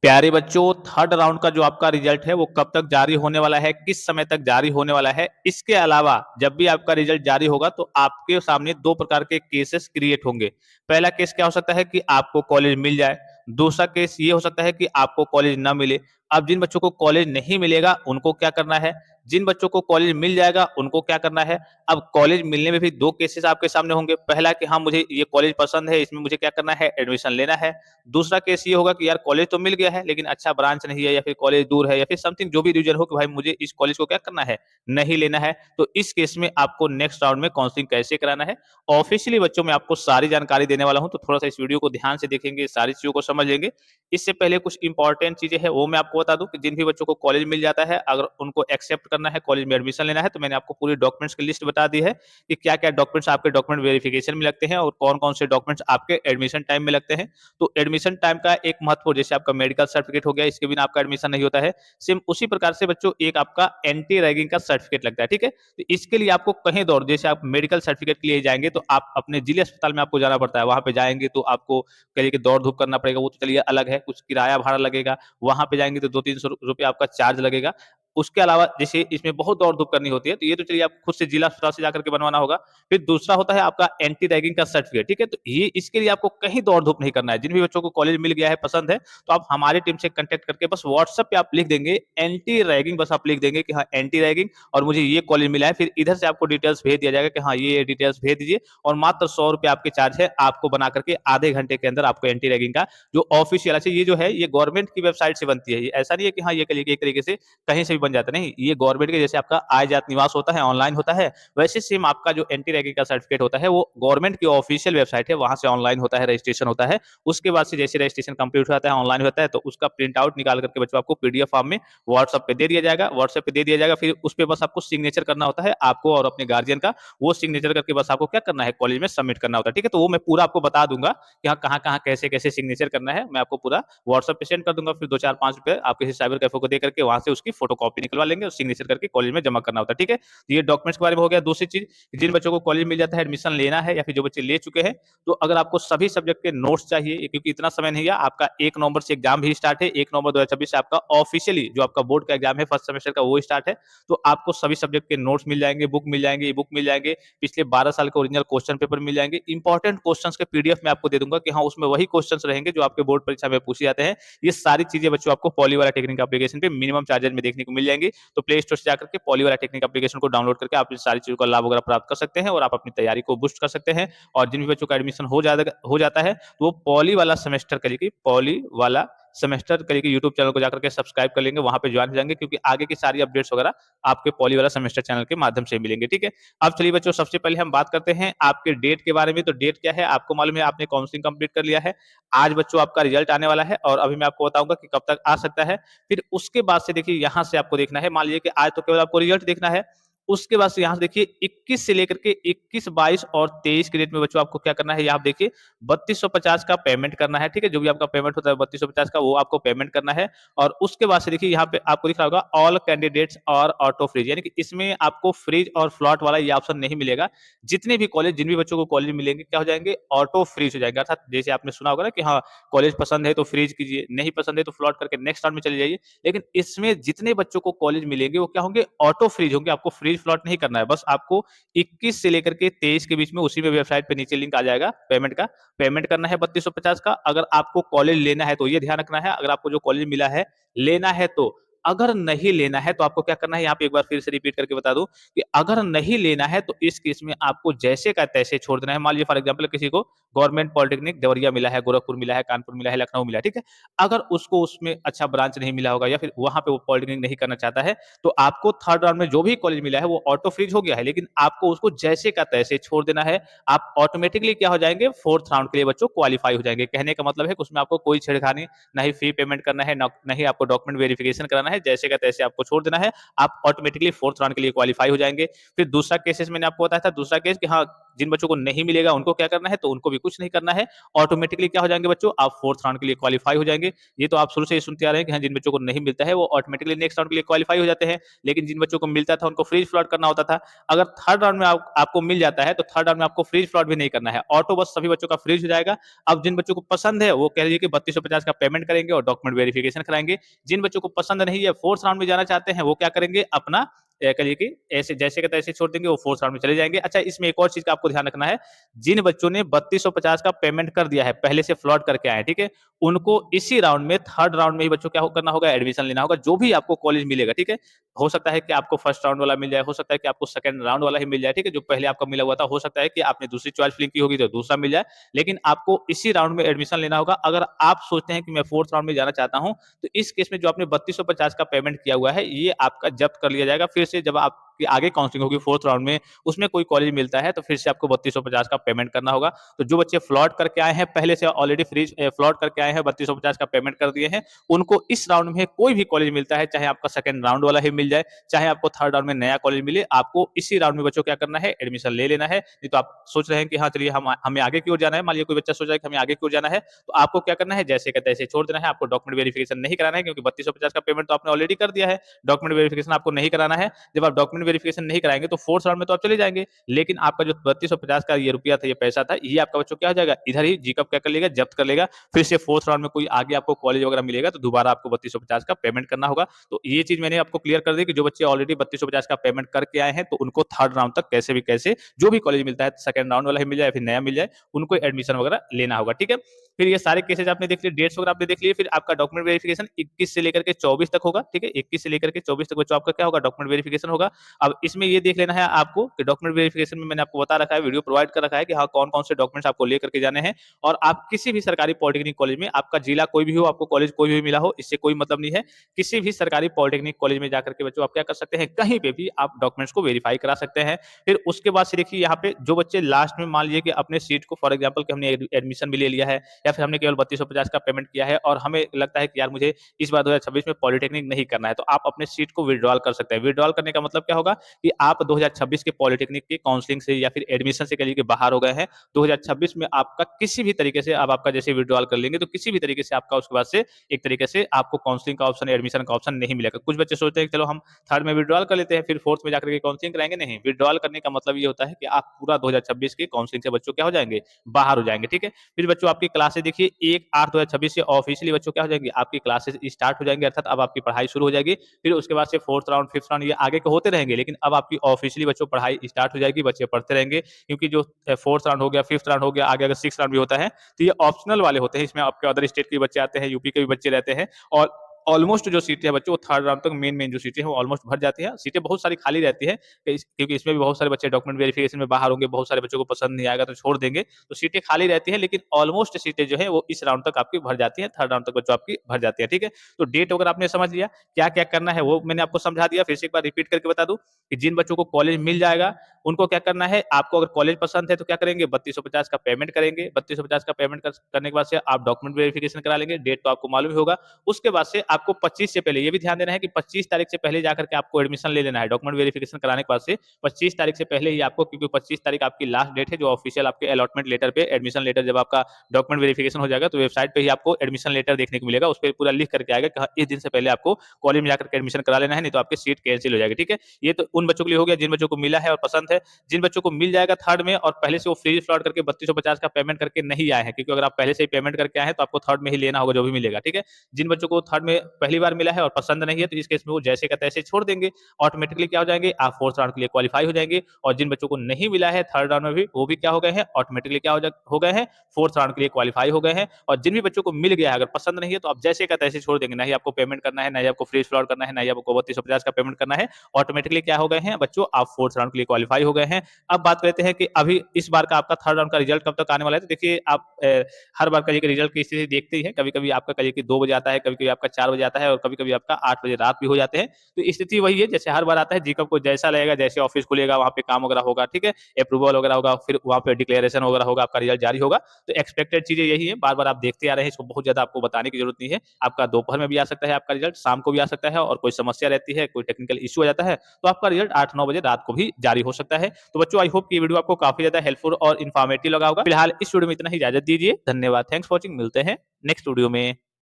प्यारे बच्चों, third round का जो आपका रिजल्ट है वो कब तक जारी होने वाला है, किस समय तक जारी होने वाला है, इसके अलावा जब भी आपका रिजल्ट जारी होगा तो आपके सामने दो प्रकार के केसेस क्रिएट होंगे। पहला केस क्या हो सकता है कि आपको कॉलेज मिल जाए। दूसरा केस ये हो सकता है कि आपको कॉलेज ना मिले। अब जिन बच्चों को कॉलेज नहीं मिलेगा उनको क्या करना है, जिन बच्चों को कॉलेज मिल जाएगा उनको क्या करना है। अब कॉलेज मिलने में भी दो केसेस आपके सामने होंगे। पहला कि हाँ, मुझे ये कॉलेज पसंद है, इसमें मुझे क्या करना है, एडमिशन लेना है। दूसरा केस ये होगा कि यार कॉलेज तो मिल गया है लेकिन अच्छा ब्रांच नहीं है, या फिर कॉलेज दूर है, या फिर समथिंग जो भी रीजन हो कि भाई मुझे इस कॉलेज को क्या करना है, नहीं लेना है। तो इस केस में आपको नेक्स्ट राउंड में काउंसलिंग कैसे कराना है, ऑफिशियली बच्चों में आपको सारी जानकारी देने वाला हूं। तो थोड़ा सा इस वीडियो को ध्यान से देखेंगे, सारी चीजों को समझ लेंगे। इससे पहले कुछ इंपॉर्टेंट चीजें हैं वो मैं आपको बता दूं कि जिन भी बच्चों को कॉलेज मिल जाता है, अगर उनको एक्सेप्ट करना है, कॉलेज में एडमिशन लेना है, तो मैंने आपको पूरी डॉक्यूमेंट्स की लिस्ट बता दी है कि क्या क्या डॉक्यूमेंट्स आपके डॉक्यूमेंट वेरिफिकेशन में लगते हैं और कौन कौन से डॉक्यूमेंट्स आपके एडमिशन टाइम में लगते हैं। तो एडमिशन टाइम का एक महत्व, जैसे आपका मेडिकल सर्टिफिकेट हो गया, इसके बिना आपका एडमिशन नहीं होता है। सेम उसी प्रकार से बच्चों एक आपका एंटी रैगिंग का सर्टिफिकेट लगता है, ठीक है। तो इसके लिए आपको कहीं दौड़, जैसे आप मेडिकल सर्टिफिकेट के लिए जाएंगे तो आप अपने जिले अस्पताल में आपको जाना पड़ता है, वहां पे जाएंगे तो आपको कहिए कि दौड़ धूप करना पड़ेगा, वो तो चलिए अलग है, कुछ किराया भाड़ा लगेगा। वहां पे जाएंगे तो 200-300 रुपये आपका चार्ज लगेगा। उसके अलावा जैसे इसमें बहुत दौड़ धूप करनी होती है, तो ये तो चलिए आप खुद से जिला अस्पताल से जाकर के बनवाना होगा। फिर दूसरा होता है आपका एंटी रैगिंग का सर्टिफिकेट, ठीक है। तो ये इसके लिए आपको कहीं दौड़ धूप नहीं करना है। जिन भी बच्चों को कॉलेज मिल गया है, पसंद है, तो आप हमारी टीम से कांटेक्ट करके बस व्हाट्सएप पे आप लिख देंगे एंटी रैगिंग, बस आप लिख देंगे कि हाँ एंटी रैगिंग और मुझे ये कॉलेज मिला है। फिर इधर से आपको डिटेल्स भेज दिया जाएगा कि हाँ ये डिटेल्स भेज दीजिए, और मात्र 100 रुपये आपके चार्ज है। आपको बना करके आधे घंटे के अंदर आपको एंटी रैगिंग का जो ऑफिशियल, अच्छा ये जो है ये गवर्नमेंट की वेबसाइट से बनती है, ये ऐसा नहीं है कि हाँ ये एक तरीके से कहीं से भी बन जाता, नहीं, ये गवर्नमेंट के जैसे आपका आय जात निवास होता है, ऑनलाइन होता है, वैसे सेम आपका जो एंटी रैगिंग का सर्टिफिकेट होता है वो गवर्नमेंट की ऑफिशियल वेबसाइट है, वहां से ऑनलाइन होता है, रजिस्ट्रेशन होता है। उसके बाद से जैसे रजिस्ट्रेशन कंप्लीट हो जाता है, ऑनलाइन होता है, तो उसका प्रिंट आउट निकाल करके बच्चों आपको पीडीएफ फॉर्म में व्हाट्सएप पे दे दिया जाएगा, व्हाट्सएप पे दे दिया जाएगा। फिर उस पे बस आपको सिग्नेचर करना होता है, आपको और अपने गार्जियन का। वो सिग्नेचर करके बस आपको क्या करना है, कॉलेज में सबमिट करना होता है, ठीक है। तो वो मैं पूरा आपको बता दूंगा कि हाँ कहाँ कहाँ कैसे कैसे सिग्नेचर करना है, मैं आपको पूरा व्हाट्सएप पे सेंड कर दूंगा। फिर 2 4 5 रुपए आप किसी साइबर कैफे को दे करके वहां से उसकी फोटो कॉपी निकलवा लेंगे और सिग्नेचर करके कॉलेज में जमा करना होता है, ठीक है। तो ये डॉक्यूमेंट्स के बारे में हो गया। दूसरी चीज, जिन बच्चों को कॉलेज मिल जाता है, एडमिशन लेना है, या फिर जो बच्चे ले चुके हैं, तो अगर आपको सभी सब्जेक्ट के नोट्स चाहिए, क्योंकि इतना समय नहीं है, आपका 1 नवंबर से एग्जाम भी स्टार्ट है, 1 नवंबर 2026 से आपका ऑफिशियली जो आपका बोर्ड का एग्जाम है फर्स्ट सेमेस्टर का वो स्टार्ट है। तो आपको सभी सब्जेक्ट के नोट्स मिल जाएंगे, बुक मिल जाएंगे, ई बुक मिल जाएंगे, पिछले 12 साल के ओरिजिनल क्वेश्चन पेपर मिल जाएंगे, इंपॉर्टेंट क्वेश्चन के पीडीएफ में आपको दे दूंगा कि हाँ उसमें वही क्वेश्चन रहेंगे जो आपके बोर्ड परीक्षा में पूछे जाते हैं। ये सारी चीजें बच्चों आपको पॉली वाला टेक्निक एप्लीकेशन पे मिनिमम चार्जेस में देखने को मिल जाएंगी। तो प्ले स्टोर से जाकर के पॉली वाला टेक्निक एप्लीकेशन को डाउनलोड करके आप इस सारी चीजों का लाभ वगैरह प्राप्त कर सकते हैं और आप अपनी तैयारी को बूस्ट कर सकते हैं। और जिन भी बच्चों का एडमिशन हो जाता है तो वो पॉली वाला सेमेस्टर करिए, पॉली वाला सेमेस्टर करिए यूट्यूब चैनल को जाकर के सब्सक्राइब कर लेंगे, वहां पे ज्वाइन हो जाएंगे, क्योंकि आगे की सारी अपडेट्स वगैरह आपके पॉली वाला सेमेस्टर चैनल के माध्यम से मिलेंगे, ठीक है। अब चलिए बच्चों, सबसे पहले हम बात करते हैं आपके डेट के बारे में। तो डेट क्या है, आपको मालूम है आपने काउंसलिंग कंप्लीट कर लिया है। आज बच्चों आपका रिजल्ट आने वाला है और अभी मैं आपको बताऊंगा कि कब तक आ सकता है। फिर उसके बाद से देखिए यहाँ से आपको देखना है, मान लीजिए कि आज तो केवल आपको रिजल्ट देखना है। उसके बाद से यहाँ से देखिए 21 से लेकर के 21, 22 और 23 के डेट में बच्चों आपको क्या करना है, यहाँ देखिए 3250 का पेमेंट करना है, ठीक है। जो भी आपका पेमेंट होता है 3250 का, वो आपको पेमेंट करना है। और उसके बाद से देखिए यहाँ पे आपको दिख रहा होगा ऑल कैंडिडेट्स और ऑटो फ्रीज, यानी कि इसमें आपको फ्रीज और फ्लॉट वाला ये ऑप्शन नहीं मिलेगा। जितने भी कॉलेज, जिन भी बच्चों को कॉलेज मिलेंगे, क्या हो जाएंगे, ऑटो फ्रीज हो जाएंगे। अर्थात जैसे आपने सुना होगा ना कि हाँ कॉलेज पसंद है तो फ्रीज कीजिए, नहीं पसंद है तो फ्लॉट करके नेक्स्ट राउंड में चले जाइए। लेकिन इसमें जितने बच्चों को कॉलेज मिलेंगे वो क्या होंगे, ऑटो फ्रीज होंगे। आपको फ्रीज फ्लॉट नहीं करना है, बस आपको 21 से लेकर के 23 के बीच में उसी में वेबसाइट पे नीचे लिंक आ जाएगा पेमेंट का, पेमेंट करना है 3250 का। अगर आपको कॉलेज लेना है तो ये ध्यान रखना है, अगर आपको जो कॉलेज मिला है लेना है तो। अगर नहीं लेना है तो आपको क्या करना है, यहाँ पे एक बार फिर से रिपीट करके बता दूं कि अगर नहीं लेना है तो इस केस में आपको जैसे का तैसे छोड़ देना है। मान लीजिए फॉर एग्जांपल किसी को गवर्नमेंट पॉलिटेक्निक देवरिया मिला है, गोरखपुर मिला है, कानपुर मिला है, लखनऊ मिला है, ठीक है। अगर उसको उसमें अच्छा ब्रांच नहीं मिला होगा या फिर वहां पे वो पॉलिटेक्निक नहीं करना चाहता है, तो आपको थर्ड राउंड में जो भी कॉलेज मिला है वो ऑटो फ्रीज हो गया है, लेकिन आपको उसको जैसे का तैसे छोड़ देना है। आप ऑटोमेटिकली क्या हो जाएंगे, फोर्थ राउंड के लिए बच्चों क्वालिफाई हो जाएंगे। कहने का मतलब है कि उसमें आपको कोई छेड़खानी, ना ही फी पेमेंट करना है, ना ही आपको डॉक्यूमेंट वेरिफिकेशन कराना है। है, जैसे का तैसे आपको छोड़ देना है, आप ऑटोमेटिकली फोर्थ राउंड के लिए क्वालिफाई हो जाएंगे। फिर दूसरा केसेस मैंने आपको बताया था, दूसरा केस कि हाँ, जिन बच्चों को नहीं मिलेगा उनको क्या करना है, तो उनको भी कुछ नहीं करना है, ऑटोमेटिकली क्या हो जाएंगे बच्चों, आप फोर्थ राउंड के लिए क्वालिफाई हो जाएंगे। ये तो आप शुरू से ही सुनते आ रहे हैं कि हाँ, जिन बच्चों को नहीं मिलता है वो ऑटोमेटिकली नेक्स्ट राउंड के लिए क्वालिफाई हो जाते हैं, लेकिन जिन बच्चों को मिलता था उनको फ्रीज फ्लॉट करना होता था। अगर थर्ड राउंड में आपको मिल जाता है तो थर्ड राउंड में आपको फ्रीज फ्लॉट भी नहीं करना है, ऑटो बस सभी बच्चों का फ्रीज हो जाएगा। अब जिन बच्चों को पसंद है वो कह लीजिए कि 3250 का पेमेंट करेंगे और डॉक्यूमेंट वेरिफिकेशन कराएंगे। जिन बच्चों को पसंद नहीं है, फोर्थ राउंड में जाना चाहते हैं, वो क्या करेंगे, अपना कहिए कि ऐसे जैसे का तैसे छोड़ देंगे, वो फोर्थ राउंड में चले जाएंगे। अच्छा, इसमें एक और चीज का आपको ध्यान रखना है, जिन बच्चों ने 3250 का पेमेंट कर दिया है, पहले से फ्लॉट करके आए, ठीक है, उनको इसी राउंड में थर्ड राउंड में ही बच्चों क्या करना होगा, एडमिशन लेना होगा, जो भी आपको कॉलेज मिलेगा, ठीक है। हो सकता है कि आपको फर्स्ट राउंड वाला मिल जाए, हो सकता है कि आपको सेकंड राउंड वाला ही मिल जाए, ठीक है, जो पहले आपका मिला हुआ था, हो सकता है कि आपने दूसरी चॉइस फिलिंग की होगी तो दूसरा मिल जाए, लेकिन आपको इसी राउंड में एडमिशन लेना होगा। अगर आप सोचते हैं कि मैं फोर्थ राउंड में जाना चाहता हूं, तो इस केस में जो आपने 3250 का पेमेंट किया हुआ है, ये आपका जब्त कर लिया जाएगा। फिर से जब आपकी आगे काउंसलिंग होगी फोर्थ राउंड में, उसमें कोई कॉलेज मिलता है तो फिर से आपको 3250 का पेमेंट करना होगा। तो जो बच्चे फ्लॉट करके आए हैं, पहले से ऑलरेडी फ्रीज फ्लॉट करके आए हैं, 3250 का पेमेंट कर दिए हैं, उनको इस राउंड में कोई भी कॉलेज मिलता है, चाहे आपका सेकंड राउंड वाला ही मिल जाए, चाहे आपको थर्ड राउंड में नया कॉलेज मिले, आपको इसी राउंड में बच्चों क्या करना है, एडमिशन ले लेना है। नहीं तो आप सोच रहे हैं कि हाँ चलिए हमें आगे की ओर जाना है, मान लीजिए कोई बच्चा सोच रहा है कि हमें आगे की ओर जाना है, तो आपको क्या करना है, जैसे का तैसे छोड़ देना है, आपको डॉक्यूमेंट वेरिफिकेशन नहीं कराना है, क्योंकि 3250 का पेमेंट तो आपने ऑलरेडी कर दिया है, डॉक्यूमेंट वेरिफिकेशन आपको नहीं कराना है। जब आप डॉक्यूमेंट वेरिफिकेशन नहीं कराएंगे तो फोर्थ राउंड में तो आप चले जाएंगे, लेकिन आपका जो 3250 का ये रुपया था, ये पैसा था, ये आपका बच्चों क्या हो जाएगा, इधर ही जीकब क्या कर लेगा, जब्त कर लेगा। फिर से फोर्थ राउंड में कोई आगे आपको कॉलेज वगैरह मिलेगा तो दोबारा आपको 3250 का पेमेंट करना होगा। तो ये चीज मैंने आपको क्लियर कर दी कि जो बच्चे ऑलरेडी 3250 का पेमेंट करके आए हैं, तो उनको थर्ड राउंड तक कैसे भी कैसे जो भी कॉलेज मिलता है, सेकंड राउंड वाला ही मिल जाए फिर नया मिल जाए, उनको एडमिशन वगैरह लेना होगा, ठीक है। फिर ये सारे केसेज आपने देख लिए, डेट्स वगैरह आपने देख लिए। फिर आपका डॉक्यूमेंट वेरिफिकेशन 21 से लेकर के 24 तक होगा, ठीक है, 21 से लेकर के 24 तक बच्चों आपका क्या होगा, डॉक्यूमेंट वेरिफिकेशन होगा। अब इसमें ये देख लेना है आपको कि डॉक्यूमेंट वेरिफिकेशन में मैंने आपको बता रखा है, वीडियो प्रोवाइड कर रखा है कि हाँ कौन कौन से डॉक्यूमेंट्स आपको लेकर के जाने हैं। और आप किसी भी सरकारी पॉलिटेक्निक कॉलेज में, आपका जिला कोई भी हो, आपको कॉलेज कोई भी मिला हो, इससे कोई मतलब नहीं है, किसी भी सरकारी पॉलिटेक्निक कॉलेज में जाकर के बच्चों आप क्या कर सकते हैं, कहीं पे भी आप डॉक्यूमेंट्स को वेरीफाई करा सकते हैं। फिर उसके बाद से देखिए यहाँ पे जो बच्चे लास्ट में मान लीजिए कि अपने सीट को फॉर एग्जाम्पल कि हमने एडमिशन भी ले लिया है, या फिर हमने केवल 3250 का पेमेंट किया है और हमें लगता है कि यार मुझे इस बार 2026 में पॉलिटेक्निक नहीं करना है, तो आप अपने सीट को विड्रॉल कर सकते हैं। विड्रॉल करने का मतलब क्या होगा कि आप 2026 के पॉलिटेक्निक की काउंसलिंग से या फिर एडमिशन से कह बाहर हो गए हैं, 2026 में आपका किसी भी तरीके से, आप आपका जैसे विड्रॉल कर लेंगे तो किसी भी तरीके से आपका उसके बाद से एक तरीके से आपको काउंसलिंग का ऑप्शन, एडमिशन का ऑप्शन नहीं मिलेगा। कुछ बच्चे सोचते हैं कि चलो हम थर्ड में विड्रॉल कर लेते हैं, फिर फोर्थ में जाकर के काउंसलिंग कराएंगे, नहीं, विड्रॉल करने का मतलब ये होता है कि आप पूरा 2026 के काउंसलिंग से बच्चों क्या हो जाएंगे, बाहर हो जाएंगे, ठीक है। फिर बच्चों आपकी क्लासेस देखिए 1/8/2026 से ऑफिशियली बच्चों क्या हो जाएंगी, आपकी क्लासेस स्टार्ट हो जाएंगे, अर्थात अब आपकी पढ़ाई शुरू हो जाएगी। फिर उसके बाद से फोर्थ राउंड, फिफ्थ राउंड, ये आगे के होते रहेंगे, लेकिन अब आपकी ऑफिशियली बच्चों पढ़ाई स्टार्ट हो जाएगी, बच्चे पढ़ते रहेंगे। क्योंकि जो फोर्थ राउंड हो गया, फिफ्थ राउंड हो गया, आगे अगर सिक्स राउंड भी होता है तो ये ऑप्शनल वाले होते हैं, इसमें आपके अदर स्टेट के बच्चे आते हैं, यूपी के भी बच्चे रहते हैं, और ऑलमोस्ट जो सीटें हैं बच्चों, वो थर्ड राउंड तक मेन जो सीटें हैं वो ऑलमोस्ट भर जाती हैं। सीटें बहुत सारी खाली रहती है, क्योंकि इसमें भी बहुत सारे बच्चे डॉक्यूमेंट वेरिफिकेशन में बाहर होंगे, बहुत सारे बच्चों को पसंद नहीं आएगा तो छोड़ देंगे, तो सीटें खाली रहती हैं, लेकिन ऑलमोस्ट सीटें जो है वो इस राउंड तक आपकी भर जाती है, थर्ड राउंड तक बच्चों आपकी भर जाती है, ठीक है। तो डेट वगैरह आपने समझ लिया, क्या क्या करना है वो मैंने आपको समझा दिया। फिर से एक बार रिपीट करके बता दूं कि जिन बच्चों को कॉलेज मिल जाएगा उनको क्या करना है, आपको अगर कॉलेज पसंद है तो क्या करेंगे, 3250 का पेमेंट करेंगे, 3250 का पेमेंट करने के बाद से आप डॉक्यूमेंट वेरिफिकेशन करा लेंगे, डेट तो आपको मालूम ही होगा। उसके बाद से आपको 25 से पहले ये भी ध्यान देना है कि 25 तारीख से पहले जाकर के आपको एडमिशन ले लेना है, डॉक्यूमेंट वेरिफिकेशन कराने के बाद से 25 तारीख से पहले ही आपको, क्योंकि 25 तारीख आपकी लास्ट डेट है जो ऑफिशियल आपके अलॉटमेंट लेटर पे, एडमिशन लेटर जब आपका डॉक्यूमेंट वेरिफिकेशन हो जाएगा तो वेबसाइट पे ही आपको एडमिशन लेटर देखने को मिलेगा, उस पर पूरा लिख करके आएगा कि हाँ, इस दिन से पहले आपको कॉलेज में जाकर के एडमिशन करा लेना है, नहीं तो आपकी सीट कैंसिल हो जाएगी, ठीक है। ये तो उन बच्चों के लिए हो गया जिन बच्चों को मिला है और पसंद है। जिन बच्चों को मिल जाएगा थर्ड में और पहले से वो फ्री फ्लॉट करके 3250 का पेमेंट करके नहीं आए हैं, क्योंकि अगर आप पहले से ही पेमेंट करके आए हैं तो आपको थर्ड में ही लेना होगा जो भी मिलेगा, ठीक है। जिन बच्चों को थर्ड में पहली बार मिला है और पसंद नहीं है तो इस केस में वो जैसे का तैसे छोड़ देंगे, ऑटोमेटिकली क्या हो जाएंगे, आप फोर्थ राउंड के लिए क्वालिफाई हो जाएंगे। और जिन बच्चों को नहीं मिला है थर्ड राउंड में भी, वो भी क्या हो गए हैं, ऑटोमेटिकली क्या हो गए हैं, फोर्थ राउंड के लिए क्वालिफाई हो गए हैं। और जिन भी बच्चों को मिल गया है, अगर पसंद नहीं है तो आप जैसे का तैसे छोड़ देंगे, ना ही आपको पेमेंट करना है, ना ही आपको फ्री फ्लॉट करना है, ना ही आपको 3250 का पेमेंट करना है, ऑटोमेटिकली क्या हो गए हैं बच्चों, आप फोर्थ राउंड के लिए क्वालिफाई हो गए हैं। अब बात करते हैं कि अभी इस बार का आपका थर्ड राउंड का रिजल्ट कब तक आने वाला है। तो देखिए आप हर बार का रिजल्ट की स्थिति देखते ही है, कभी कभी आपका कहिए कि 2 बजे आता है, कभी कभी आपका 4 बजे आता है और कभी-कभी आपका 8 बजे रात भी हो जाते हैं। तो स्थिति वही है जैसे हर बार आता है, जेकब को जैसा लगेगा, जैसे ऑफिस खुलेगा वहाँ पे काम वगैरह होगा, ठीक है? अप्रूवल वगैरह होगा, फिर वहाँ पे डिक्लेरेशन वगैरह होगा, आपका रिजल्ट जारी होगा। तो एक्सपेक्टेड चीज़ें यही है, बार-बार आप देखते आ रहे हैं, इसको बहुत ज़्यादा आपको बताने की ज़रूरत नहीं है। आपका दोपहर में भी आ सकता है आपका रिजल्ट, शाम को भी आ सकता है और कोई समस्या रहती है, कोई टेक्निकल इश्यू आ जाता है, तो आपका रिजल्ट 8-9 बजे रात को भी जारी हो सकता है। तो बच्चों आई होप कि ये वीडियो आपको काफ़ी ज़्यादा हेल्पफुल और इन्फॉर्मेटिव लगा होगा। फिलहाल इस वीडियो में इतना ही, इजाज़त दीजिए। धन्यवाद, थैंक्स फॉर वॉचिंग, मिलते हैं नेक्स्ट वीडियो में।